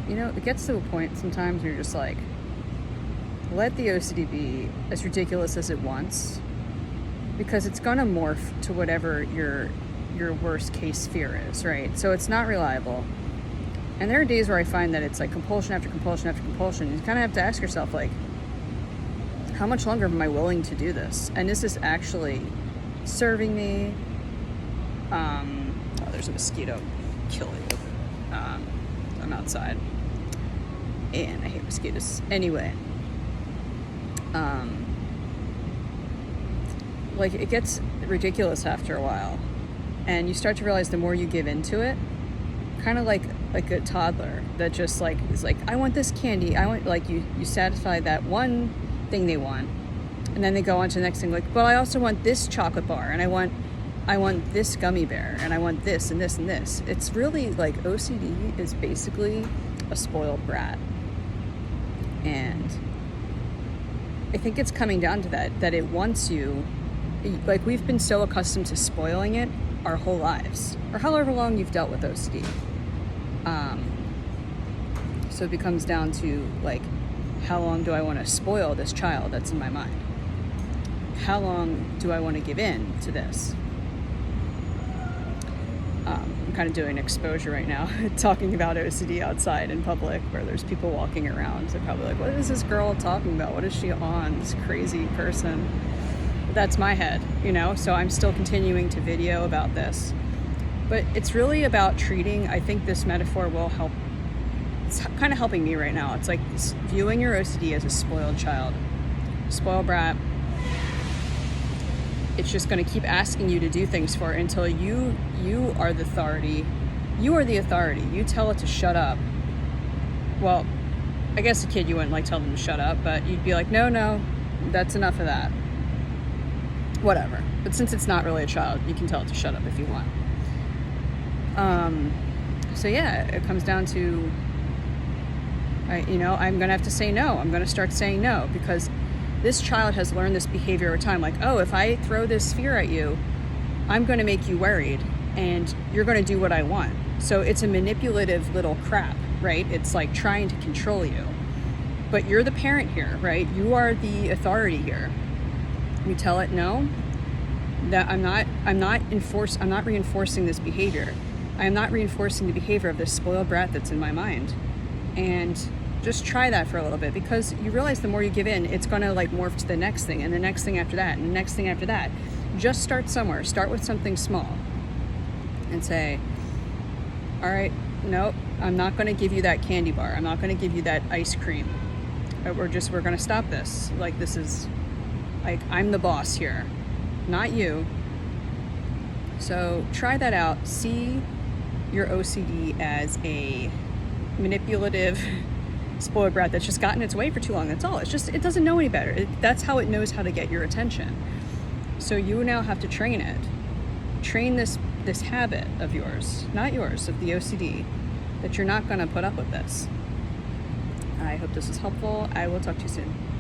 you know, it gets to a point sometimes where you're just like, let the OCD be as ridiculous as it wants, because it's gonna morph to whatever your worst case fear is, right? So it's not reliable. And there are days where I find that it's like compulsion after compulsion after compulsion. You kind of have to ask yourself, like, how much longer am I willing to do this? And is this actually serving me? Oh, there's a mosquito killing you. I'm outside, and I hate mosquitoes. Anyway, like, it gets ridiculous after a while, and you start to realize the more you give into it, kind of like a toddler that just like is like, I want this candy, I want, like, you satisfy that one thing they want, and then they go on to the next thing, like, but I also want this chocolate bar, and I want this gummy bear, and I want this and this and this. It's really like OCD is basically a spoiled brat, and I think it's coming down to that it wants you, like, we've been so accustomed to spoiling it our whole lives, or however long you've dealt with OCD. So it becomes down to, like, how long do I want to spoil this child that's in my mind? How long do I want to give in to this? I'm kind of doing exposure right now, talking about OCD outside in public where there's people walking around. They're probably like, what is this girl talking about? What is she on? This crazy person. That's my head, you know? So I'm still continuing to video about this. But it's really about treating, I think this metaphor will help. It's kind of helping me right now. It's like viewing your OCD as a spoiled child, spoiled brat. It's just going to keep asking you to do things for it until you are the authority. You are the authority. You tell it to shut up. Well, I guess a kid, you wouldn't like tell them to shut up, but you'd be like, no, that's enough of that. Whatever. But since it's not really a child, you can tell it to shut up if you want. So yeah, it comes down to, I'm going to have to say no. I'm going to start saying no, because this child has learned this behavior over time. Like, oh, if I throw this fear at you, I'm going to make you worried, and you're going to do what I want. So it's a manipulative little crap, right? It's like trying to control you. But you're the parent here, right? You are the authority here. You tell it no, that I'm not reinforcing this behavior. I am not reinforcing the behavior of this spoiled brat that's in my mind. And just try that for a little bit, because you realize the more you give in, it's going to like morph to the next thing, and the next thing after that, and the next thing after that. Just start somewhere. Start with something small and say, all right, nope, I'm not going to give you that candy bar. I'm not going to give you that ice cream. We're going to stop this. Like, this is, like, I'm the boss here, not you. So try that out. See your OCD as a manipulative spoiled brat that's just gotten its way for too long. That's all. It's just, it doesn't know any better. That's how it knows how to get your attention. So you now have to train it. Train this habit of yours, not yours, of the OCD, that you're not going to put up with this. I hope this is helpful. I will talk to you soon.